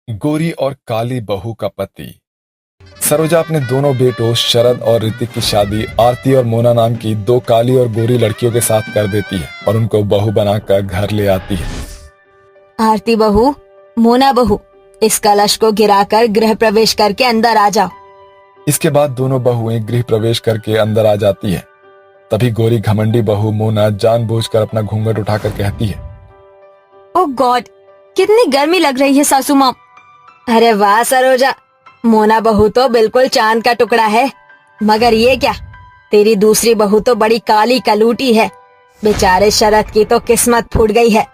गोरी और काली बहू का पति। सरोजा अपने दोनों बेटों शरद और ऋतिक की शादी आरती और मोना नाम की दो काली और गोरी लड़कियों के साथ कर देती है और उनको बहू बनाकर घर ले आती है। आरती बहू, मोना बहू, इस कलश को गिराकर गृह प्रवेश करके अंदर आ जाओ। इसके बाद दोनों बहुएं गृह प्रवेश करके अंदर आ जाती है। तभी गोरी घमंडी बहू मोना जानबूझकर अपना घूंघट उठाकर कहती है, ओह गॉड, कितनी गर्मी लग रही है सासू माँ। अरे वाह सरोजा, मोना बहू तो बिल्कुल चांद का टुकड़ा है, मगर ये क्या, तेरी दूसरी बहू तो बड़ी काली कलूटी है। बेचारे शरद की तो किस्मत फूट गई है।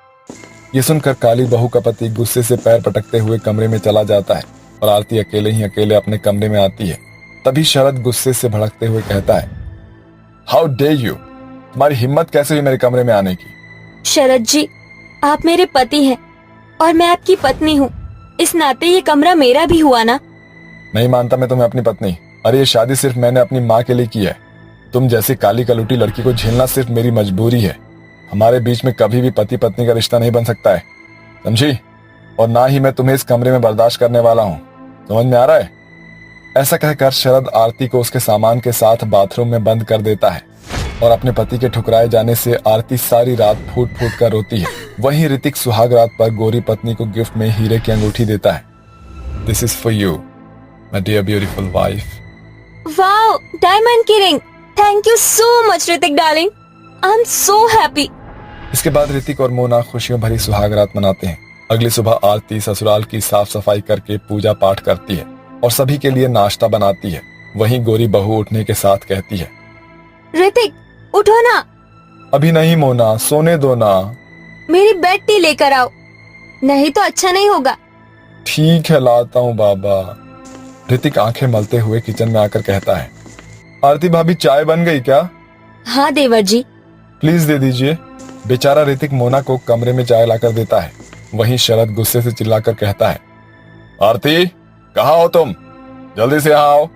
ये सुनकर काली बहू का पति गुस्से से पैर पटकते हुए कमरे में चला जाता है और आरती अकेले अपने कमरे में आती है। तभी शरद गुस्से से भड़कते हुए कहता है, हाउ डेयर यू, तुम्हारी हिम्मत कैसे हुई मेरे कमरे में आने की। शरद जी, आप मेरे पति हैं और मैं आपकी पत्नी हूँ, इस नाते ये कमरा मेरा भी हुआ ना। नहीं मानता मैं तुम्हें अपनी पत्नी। अरे ये शादी सिर्फ मैंने अपनी माँ के लिए की है। तुम जैसी काली कलूटी लड़की को झेलना सिर्फ मेरी मजबूरी है। हमारे बीच में कभी भी पति पत्नी का रिश्ता नहीं बन सकता है, समझी? और ना ही मैं तुम्हें इस कमरे में बर्दाश्त करने वाला हूँ। समझ में आ रहा है? ऐसा कहकर शरद आरती को उसके सामान के साथ बाथरूम में बंद कर देता है और अपने पति के ठुकराए जाने से आरती सारी रात फूट फूट कर रोती है। वहीं ऋतिक सुहाग रात पर गोरी पत्नी को गिफ्ट में हीरे की अंगूठी देता है। This is for you my dear beautiful wife. Wow, diamond की ring. Thank you so much Hrithik darling, I am so happy. इसके बाद ऋतिक और मोना खुशियों भरी सुहाग रात मनाते हैं। अगली सुबह आरती ससुराल की साफ सफाई करके पूजा पाठ करती है और सभी के लिए नाश्ता बनाती है। वहीं गोरी बहू उठने के साथ कहती है, ऋतिक उठो ना। अभी नहीं मोना, सोने दो ना। मेरी बेड टी लेकर आओ, नहीं तो अच्छा नहीं होगा। ठीक है, लाता हूँ बाबा। ऋतिक आंखें मलते हुए किचन में आकर कहता है, आरती भाभी चाय बन गई क्या? हाँ देवर जी। प्लीज दे दीजिए। बेचारा ऋतिक मोना को कमरे में चाय लाकर देता है। वहीं शरद गुस्से से चिल्लाकर कहता है, आरती कहाँ हो तुम? जल्दी से यहाँ आओ।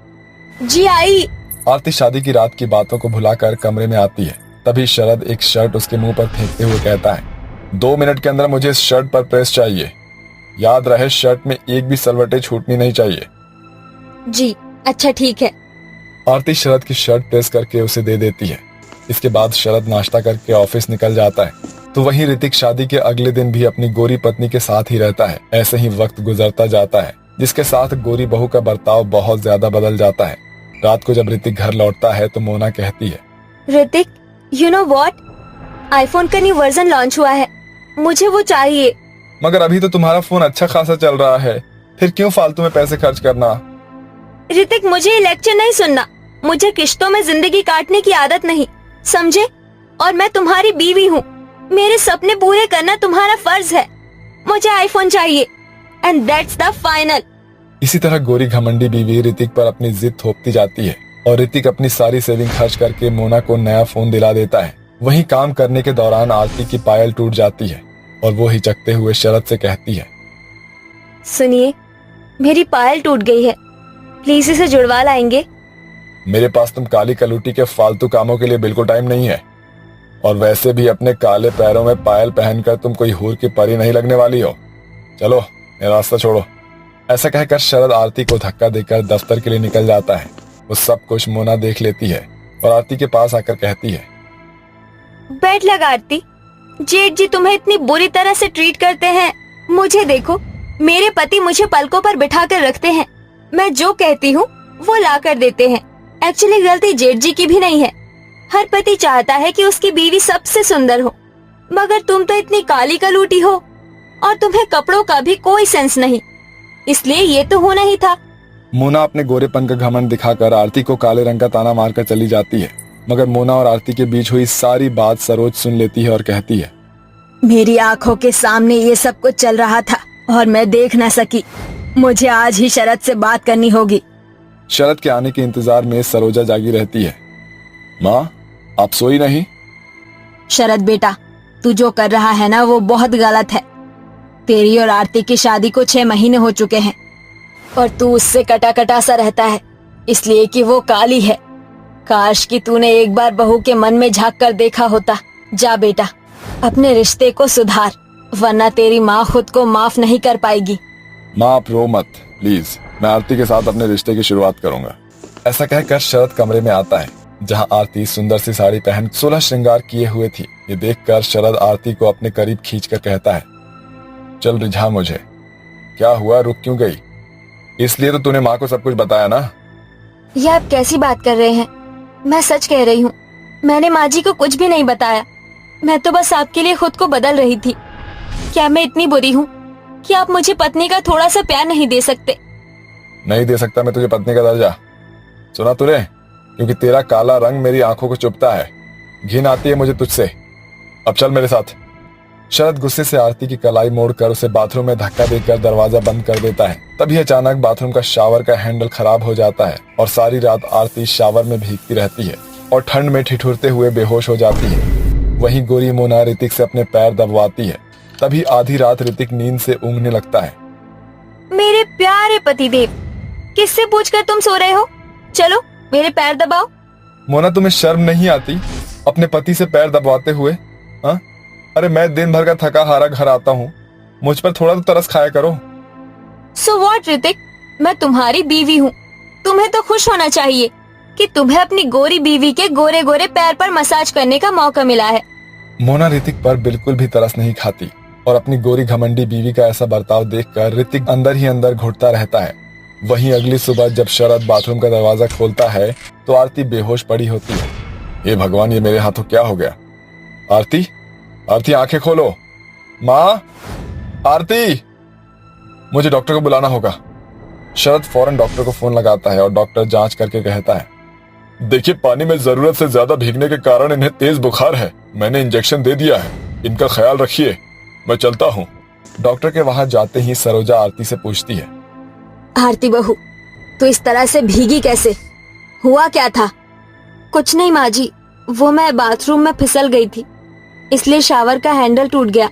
जी आई। आरती शादी की रात की बातों को भुलाकर कमरे में आती है। तभी शरद एक शर्ट उसके मुंह पर फेंकते हुए कहता है, 2 मिनट के अंदर मुझे इस शर्ट पर प्रेस चाहिए। याद रहे, शर्ट में एक भी सलवटें छूटनी नहीं चाहिए। जी अच्छा ठीक है। आरती शरद की शर्ट प्रेस करके उसे दे देती है। इसके बाद शरद नाश्ता करके ऑफिस निकल जाता है। तो वहीं ऋतिक शादी के अगले दिन भी अपनी गोरी पत्नी के साथ ही रहता है। ऐसे ही वक्त गुजरता जाता है, जिसके साथ गोरी बहू का बर्ताव बहुत ज्यादा बदल जाता है। रात को जब ऋतिक घर लौटता है तो मोना कहती है, Hrithik, you know what, iPhone का न्यू वर्जन लॉन्च हुआ है, मुझे वो चाहिए। मगर अभी तो तुम्हारा फोन अच्छा खासा चल रहा है, फिर क्यों फालतू में पैसे खर्च करना? ऋतिक, मुझे ये लेक्चर नहीं सुनना। मुझे किश्तों में जिंदगी काटने की आदत नहीं, समझे? और मैं तुम्हारी बीवी हूँ, मेरे सपने पूरे करना तुम्हारा फर्ज है। मुझे आईफोन चाहिए एंड दैट्स द फाइनल। इसी तरह गोरी घमंडी बीवी ऋतिक पर अपनी जिद थोपती जाती है और ऋतिक अपनी सारी सेविंग खर्च करके मोना को नया फोन दिला देता है। वहीं काम करने के दौरान आरती की पायल टूट जाती है और वो हिचकते हुए शरद से कहती है, सुनिए, मेरी पायल टूट गई है, प्लीज इसे जुड़वा लाएंगे। मेरे पास तुम काली कलूटी के फालतू कामों के लिए बिल्कुल टाइम नहीं है। और वैसे भी अपने काले पैरों में पायल पहनकर तुम कोई हूर की परी नहीं लगने वाली हो। चलो मेरा रास्ता छोड़ो। ऐसा कहकर शरद आरती को धक्का देकर दफ्तर के लिए निकल जाता है। वो सब कुछ मोना देख लेती है और आरती के पास आकर कहती है, बैठ लगा आरती, जेठ जी तुम्हें इतनी बुरी तरह से ट्रीट करते हैं। मुझे देखो, मेरे पति मुझे पलकों पर बिठा कर रखते हैं। मैं जो कहती हूँ वो ला कर देते हैं। एक्चुअली गलती जेठ जी की भी नहीं है। हर पति चाहता है कि उसकी बीवी सबसे सुंदर हो, मगर तुम तो इतनी काली कलूटी हो और तुम्हें कपड़ों का भी कोई सेंस नहीं, इसलिए ये तो होना ही था। मोना अपने गोरेपन का घमंड दिखाकर आरती को काले रंग का ताना मारकर चली जाती है। मगर मोना और आरती के बीच हुई सारी बात सरोज सुन लेती है और कहती है, मेरी आंखों के सामने ये सब कुछ चल रहा था और मैं देख न सकी। मुझे आज ही शरद से बात करनी होगी। शरद के आने के इंतजार में सरोजा जागी रहती है। माँ, आप सोई नहीं? शरद बेटा, तू जो कर रहा है ना वो बहुत गलत है। तेरी और आरती की शादी को 6 महीने हो चुके हैं और तू उससे कटा कटा सा रहता है, इसलिए कि वो काली है। काश कि तूने एक बार बहू के मन में झांक कर देखा होता। जा बेटा, अपने रिश्ते को सुधार, वरना तेरी माँ खुद को माफ नहीं कर पाएगी। माँ आप रो मत प्लीज, मैं आरती के साथ अपने रिश्ते की शुरुआत करूंगा। ऐसा कहकर शरद कमरे में आता है जहां आरती सुंदर सी साड़ी पहन 16 श्रृंगार किए हुए थी। ये देखकर शरद आरती को अपने करीब खींचकर कहता है, चल रिझा मुझे। क्या हुआ, रुक क्यों गई? इसलिए तो तूने माँ को सब कुछ बताया ना? ये आप कैसी बात कर रहे हैं? मैं सच कह रही हूँ, मैंने माँ जी को कुछ भी नहीं बताया। मैं तो बस आपके लिए खुद को बदल रही थी। क्या मैं इतनी बुरी हूँ कि आप मुझे पत्नी का थोड़ा सा प्यार नहीं दे सकते? नहीं दे सकता मैं तुझे पत्नी का दर्जा। सुना तूने? क्योंकि तेरा काला रंग मेरी आंखों को चुभता है, घिन आती है मुझे तुझसे। अब चल मेरे साथ। शरद गुस्से से आरती की कलाई मोड़कर उसे बाथरूम में धक्का देकर दरवाजा बंद कर देता है। तभी अचानक बाथरूम का शावर का हैंडल खराब हो जाता है और सारी रात आरती शावर में भीगती रहती है और ठंड में ठिठुरते हुए बेहोश हो जाती है। वहीं गोरी मोना ऋतिक से अपने पैर दबवाती है। तभी आधी रात ऋतिक नींद से ऊँघने लगता है। मेरे प्यारे पतिदेव, किससे पूछकर तुम सो रहे हो? चलो मेरे पैर दबाओ। मोना तुम्हें शर्म नहीं आती अपने पति से पैर दबवाते हुए? हाँ, अरे मैं दिन भर का थका हारा घर आता हूँ, मुझ पर थोड़ा तो तरस खाया करो। सो व्हाट ऋतिक, मैं तुम्हारी बीवी हूँ। तुम्हें तो खुश होना चाहिए कि तुम्हें अपनी गोरी बीवी के गोरे गोरे पैर पर मसाज करने का मौका मिला है। मोना ऋतिक पर बिल्कुल भी तरस नहीं खाती और अपनी गोरी घमंडी बीवी का ऐसा बर्ताव देखकर ऋतिक अंदर ही अंदर घुटता रहता है। वहीं अगली सुबह जब शरद बाथरूम का दरवाजा खोलता है तो आरती बेहोश पड़ी होती है। हे भगवान, ये मेरे हाथों क्या हो गया? आरती, आरती आंखें खोलो। माँ, आरती, मुझे डॉक्टर को बुलाना होगा। शरद फौरन डॉक्टर को फोन लगाता है और डॉक्टर जांच करके कहता है, देखिए पानी में जरूरत से ज्यादा भीगने के कारण इन्हें तेज बुखार है। मैंने इंजेक्शन दे दिया है, इनका ख्याल रखिए, मैं चलता हूँ। डॉक्टर के वहां जाते ही सरोजा आरती से पूछती है, आरती बहू, तो इस तरह से भीगी कैसे? हुआ क्या था? कुछ नहीं माँ जी, वो मैं बाथरूम में फिसल गई थी, इसलिए शावर का हैंडल टूट गया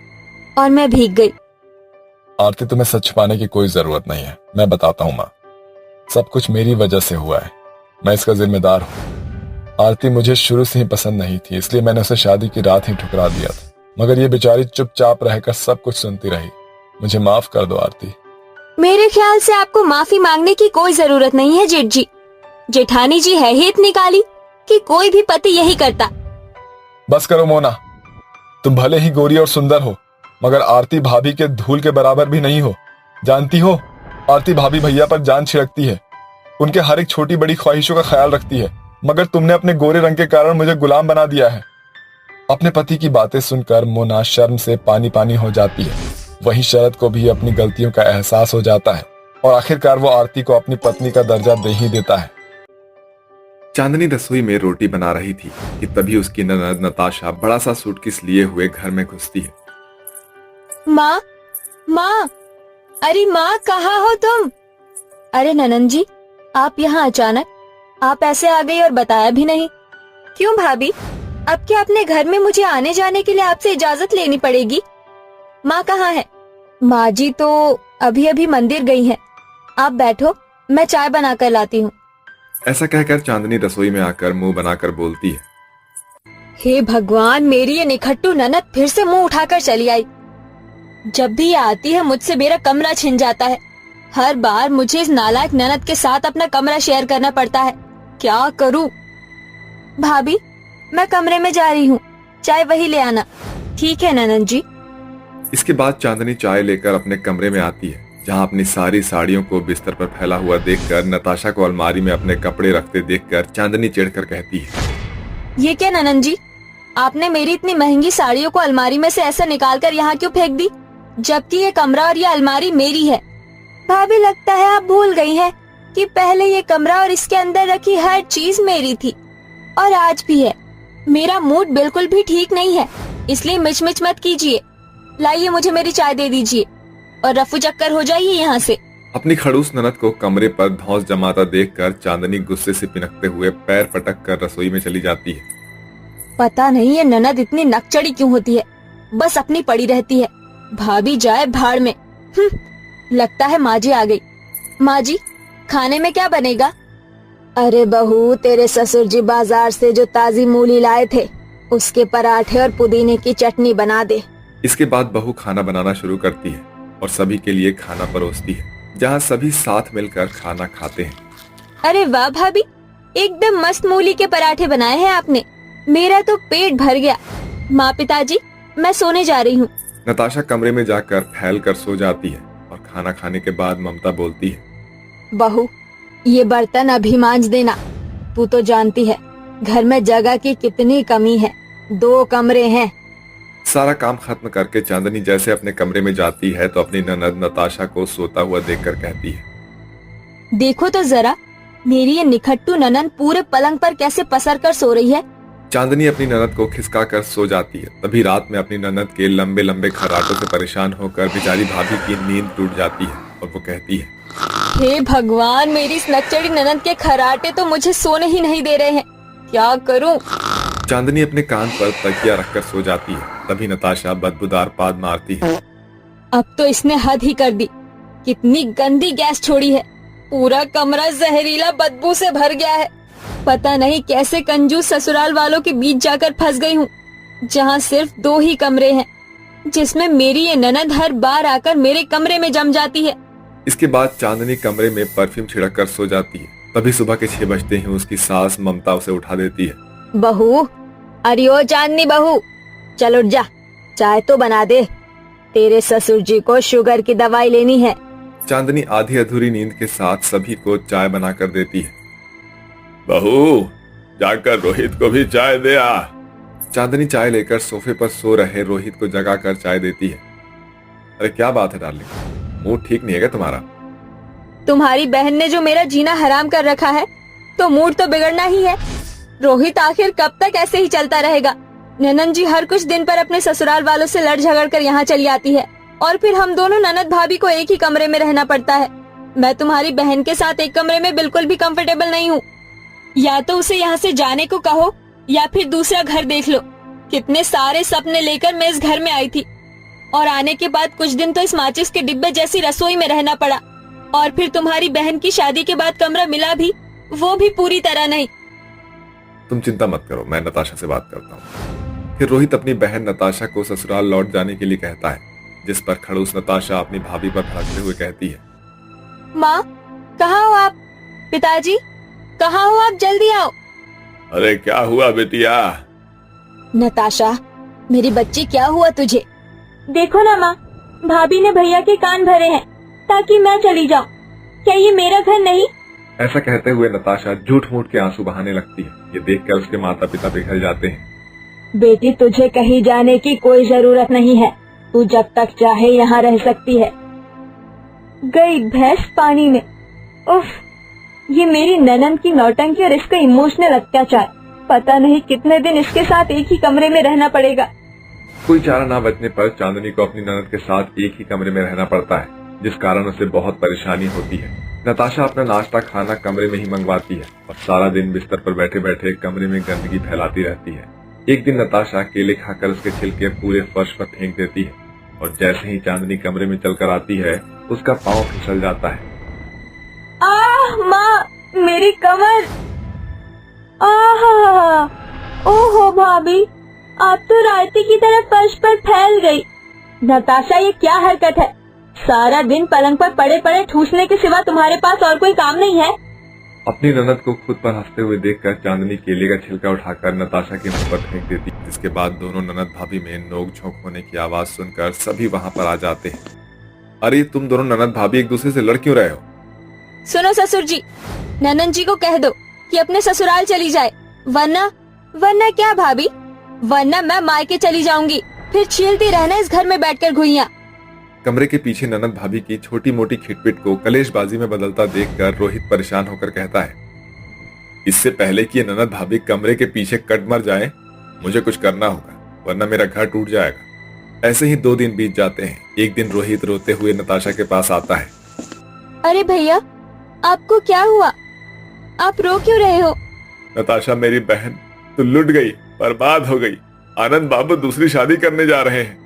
और मैं भीग गई। आरती तुम्हें सच छुपाने की कोई जरूरत नहीं है, मैं बताता हूँ माँ। सब कुछ मेरी वजह से हुआ है, मैं इसका जिम्मेदार हूँ। आरती मुझे शुरू से ही पसंद नहीं थी, इसलिए मैंने उसे शादी की रात ही ठुकरा दिया था, मगर ये बेचारी चुपचाप रहकर सब कुछ सुनती रही। मुझे माफ कर दो आरती। मेरे ख्याल से आपको माफी मांगने की कोई जरूरत नहीं है जेठ जी। जेठानी जी है ही इतनी काली कि कोई भी पति यही करता। बस करो मोना, तुम भले ही गोरी और सुंदर हो, मगर आरती भाभी के धूल के बराबर भी नहीं हो। जानती हो, आरती भाभी भैया पर जान छिड़कती है, उनके हर एक छोटी बड़ी ख्वाहिशों का ख्याल रखती है, मगर तुमने अपने गोरे रंग के कारण मुझे गुलाम बना दिया है। अपने पति की बातें सुनकर मोना शर्म से पानी पानी हो जाती है। वहीं शरद को भी अपनी गलतियों का एहसास हो जाता है और आखिरकार वो आरती को अपनी पत्नी का दर्जा दे ही देता है। चांदनी रसोई में रोटी बना रही थी कि तभी उसकी ननद नताशा बड़ा सा सूटकेस लिए हुए घर में घुसती है। माँ, माँ, अरे माँ, कहाँ हो तुम? अरे ननन जी, आप यहाँ अचानक, आप ऐसे आ गई और बताया भी नहीं। क्यों भाभी, अब क्या अपने घर में मुझे आने जाने के लिए आपसे इजाजत लेनी पड़ेगी? माँ कहाँ है? माँ जी तो अभी अभी मंदिर गई हैं। आप बैठो, मैं चाय बना कर लाती हूँ। ऐसा कहकर चांदनी रसोई में आकर मुंह बनाकर बोलती है, हे भगवान, मेरी ये निखट्टू ननद फिर से मुंह उठाकर चली आई। जब भी ये आती है मुझसे मेरा कमरा छिन जाता है। हर बार मुझे इस नालायक ननद के साथ अपना कमरा शेयर करना पड़ता है। क्या करूं? भाभी, मैं कमरे में जा रही हूँ, चाय वही ले आना। ठीक है ननद जी। इसके बाद चांदनी चाय लेकर अपने कमरे में आती है, जहां अपनी सारी साड़ियों को बिस्तर पर फैला हुआ देखकर नताशा को अलमारी में अपने कपड़े रखते देखकर चांदनी चिढ़कर कहती है, ये क्या ननद जी, आपने मेरी इतनी महंगी साड़ियों को अलमारी में से ऐसा निकाल कर यहाँ क्यों फेंक दी, जबकि ये कमरा और ये अलमारी मेरी है? भाभी, लगता है आप भूल गई हैं कि पहले ये कमरा और इसके अंदर रखी हर चीज मेरी थी और आज भी है। मेरा मूड बिल्कुल भी ठीक नहीं है, इसलिए मिच मत कीजिए। लाइए, मुझे मेरी चाय दे दीजिए और रफू चक्कर हो जाइए यहाँ से। अपनी खड़ूस ननद को कमरे पर धौंस जमाता देखकर चांदनी गुस्से से पिनकते हुए पैर पटक कर रसोई में चली जाती है। पता नहीं ये ननद इतनी नकचड़ी क्यों होती है, बस अपनी पड़ी रहती है। भाभी जाए भाड़ में। लगता है माँ जी आ गई। माँ जी, खाने में क्या बनेगा? अरे बहू, तेरे ससुर जी बाजार से जो ताजी मूली लाए थे, उसके पराठे और पुदीने की चटनी बना दे। इसके बाद बहू खाना बनाना शुरू करती है। और सभी के लिए खाना परोसती है, जहाँ सभी साथ मिलकर खाना खाते हैं। अरे वाह भाभी, एकदम मस्त मूली के पराठे बनाए हैं आपने। मेरा तो पेट भर गया। माँ पिताजी, मैं सोने जा रही हूँ। नताशा कमरे में जाकर फैल कर सो जाती है और खाना खाने के बाद ममता बोलती है, बहू, ये बर्तन अभी मांज देना। तू तो जानती है घर में जगह की कितनी कमी है। 2 कमरे हैं। सारा काम खत्म करके चांदनी जैसे अपने कमरे में जाती है तो अपनी ननद नताशा को सोता हुआ देखकर कहती है, देखो तो जरा, मेरी ये निखट्टू ननन पूरे पलंग पर कैसे पसर कर सो रही है। चांदनी अपनी ननद को खिसका कर सो जाती है। तभी रात में अपनी ननद के लंबे लंबे खर्राटों से परेशान होकर बेचारी भाभी की नींद टूट जाती है और वो कहती है, हे भगवान, मेरी इस नकचड़ी ननद के खर्राटे तो मुझे सोने ही नहीं दे रहे हैं। क्या करूं? चांदनी अपने कान पर तकिया रखकर सो जाती है। तभी नताशा बदबूदार पाद मारती है। अब तो इसने हद ही कर दी। कितनी गंदी गैस छोड़ी है। पूरा कमरा जहरीला बदबू से भर गया है। पता नहीं कैसे कंजूस ससुराल वालों के बीच जाकर फंस गई हूँ, जहाँ सिर्फ 2 ही कमरे हैं, जिसमें मेरी ये ननद हर बार आकर मेरे कमरे में जम जाती है। इसके बाद चांदनी कमरे में परफ्यूम छिड़क कर सो जाती है। तभी सुबह के 6 बजते ही उसकी सास ममता उसे उठा देती है। बहू, अरे ओ चांदनी बहू, चल उठ जा, चाय तो बना दे। तेरे ससुर जी को शुगर की दवाई लेनी है। चांदनी आधी अधूरी नींद के साथ सभी को चाय बना कर देती है। बहू, जाकर रोहित को भी चाय दे आ। चांदनी चाय लेकर सोफे पर सो रहे रोहित को जगाकर चाय देती है। अरे क्या बात है डार्लिंग, मूड ठीक नहीं है क्या तुम्हारा? तुम्हारी बहन ने जो मेरा जीना हराम कर रखा है, तो मूड तो बिगड़ना ही है। रोहित आखिर कब तक ऐसे ही चलता रहेगा? ननन जी हर कुछ दिन पर अपने ससुराल वालों से लड़ झगड़ कर यहाँ चली आती है और फिर हम दोनों ननद भाभी को एक ही कमरे में रहना पड़ता है। मैं तुम्हारी बहन के साथ एक कमरे में बिल्कुल भी कंफर्टेबल नहीं हूँ। या तो उसे यहाँ से जाने को कहो या फिर दूसरा घर देख लो। कितने सारे सपने लेकर मैं इस घर में आई थी और आने के बाद कुछ दिन तो इस माचिस के डिब्बे जैसी रसोई में रहना पड़ा, और फिर तुम्हारी बहन की शादी के बाद कमरा मिला भी, वो भी पूरी तरह नहीं। तुम चिंता मत करो, मैं नताशा से बात करता हूँ। फिर रोहित अपनी बहन नताशा को ससुराल लौट जाने के लिए कहता है, जिस पर खड़ूस नताशा अपनी भाभी पर भड़कते हुए कहती है, माँ, कहाँ हो आप? पिताजी, कहाँ हो आप? जल्दी आओ। अरे क्या हुआ बेटिया? नताशा, मेरी बच्ची, क्या हुआ तुझे? देखो ना माँ, भाभी ने भैया के कान भरे हैं ताकि मैं चली जाऊँ। क्या ये मेरा घर नहीं? ऐसा कहते हुए नताशा झूठ मूठ के आंसू बहाने लगती है। ये देखकर उसके माता पिता पिघल जाते हैं। बेटी, तुझे कहीं जाने की कोई जरूरत नहीं है। तू जब तक चाहे यहाँ रह सकती है। गई भैंस पानी में। उफ, ये मेरी ननन की नौटंकी और इसका इमोशनल अत्याचार। पता नहीं कितने दिन इसके साथ एक ही कमरे में रहना पड़ेगा। कोई चारा ना बचने पर चांदनी को अपनी ननद के साथ एक ही कमरे में रहना पड़ता है, जिस कारण उसे बहुत परेशानी होती है। नताशा अपना नाश्ता खाना कमरे में ही मंगवाती है और सारा दिन बिस्तर पर बैठे बैठे कमरे में गंदगी फैलाती रहती है। एक दिन नताशा केले खाकर उसके छिलके पूरे फर्श पर फेंक देती है और जैसे ही चांदनी कमरे में चलकर आती है, उसका पाँव फिसल जाता है। आह माँ, मेरी कमर। आह, ओहो भाभी, आप तो रायते की तरह फर्श पर फैल गई। नताशा, ये क्या हरकत है? सारा दिन पलंग पर पड़े पड़े ठूसने के सिवा तुम्हारे पास और कोई काम नहीं है? अपनी ननद को खुद पर हंसते हुए देखकर चांदनी केले का छिलका उठाकर नताशा के मुंह पर फेंक देती। जिसके बाद दोनों ननद भाभी में नोक झोंक होने की आवाज सुनकर सभी वहाँ पर आ जाते हैं। अरे तुम दोनों ननद भाभी एक दूसरे से लड़ क्यों रहे हो? सुनो ससुर जी, ननन जी को कह दो कि अपने ससुराल चली जाए, वरना क्या भाभी, वरना मैं मायके चली जाऊंगी। फिर छीलती रहना इस घर में बैठकर घुइयां। कमरे के पीछे ननद भाभी की छोटी मोटी खिटपिट को कलेशबाजी में बदलता देखकर रोहित परेशान होकर कहता है, इससे पहले कि ये ननद भाभी कमरे के पीछे कट मर जाए, मुझे कुछ करना होगा, वरना मेरा घर टूट जाएगा। ऐसे ही 2 दिन बीत जाते हैं। एक दिन रोहित रोते हुए नताशा के पास आता है। अरे भैया, आपको क्या हुआ? आप रो क्यों रहे हो? नताशा, मेरी बहन तो लुट गई, बर्बाद हो गई। आनंद बाबू दूसरी शादी करने जा रहे हैं।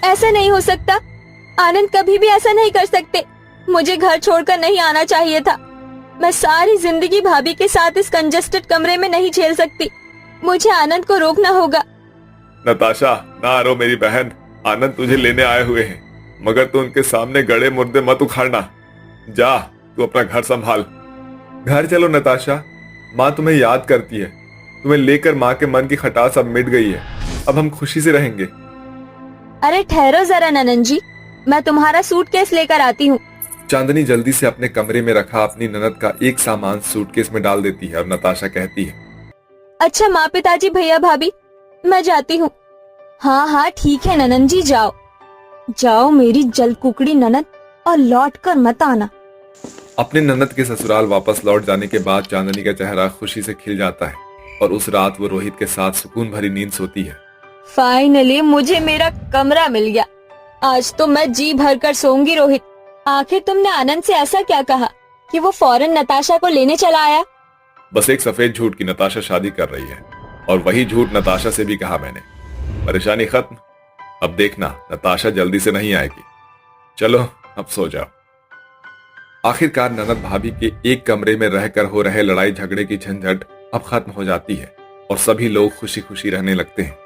ऐसा नहीं हो सकता। आनंद कभी भी ऐसा नहीं कर सकते। मुझे घर छोड़कर नहीं आना चाहिए था। मैं सारी जिंदगी भाभी के साथ इस कंजेस्टेड कमरे में नहीं झेल सकती। मुझे आनंद को रोकना होगा। नताशा, ना रो मेरी बहन, आनंद तुझे लेने आए हुए हैं। मगर तू उनके सामने गड़े मुर्दे मत उखाड़ना। जा, तू अपना घर संभाल। घर चलो नताशा, माँ तुम्हें याद करती है। तुम्हें लेकर माँ के मन की खटास अब मिट गई है। अब हम खुशी से रहेंगे। अरे ठहरो जरा ननन जी, मैं तुम्हारा सूटकेस लेकर आती हूँ। चांदनी जल्दी से अपने कमरे में रखा अपनी ननद का एक सामान सूटकेस में डाल देती है और नताशा कहती है, अच्छा माँ, पिताजी, भैया, भाभी, मैं जाती हूँ। हाँ हाँ ठीक है ननन जी, जाओ जाओ मेरी जलकुकड़ी ननद, और लौट कर मत आना। अपने ननद के ससुराल वापस लौट जाने के बाद चांदनी का चेहरा खुशी से खिल जाता है और उस रात वो रोहित के साथ सुकून भरी नींद सोती है। फाइनली मुझे मेरा कमरा मिल गया। आज तो मैं जी भर कर सोऊंगी। रोहित, आखिर तुमने आनंद से ऐसा क्या कहा कि वो फौरन नताशा को लेने चला आया? बस एक सफेद झूठ की नताशा शादी कर रही है, और वही झूठ नताशा से भी कहा मैंने। परेशानी खत्म। अब देखना नताशा जल्दी से नहीं आएगी। चलो अब सो जाओ। आखिरकार ननद भाभी के एक कमरे में रहकर हो रहे लड़ाई झगड़े की झंझट अब खत्म हो जाती है और सभी लोग खुशी खुशी रहने लगते हैं।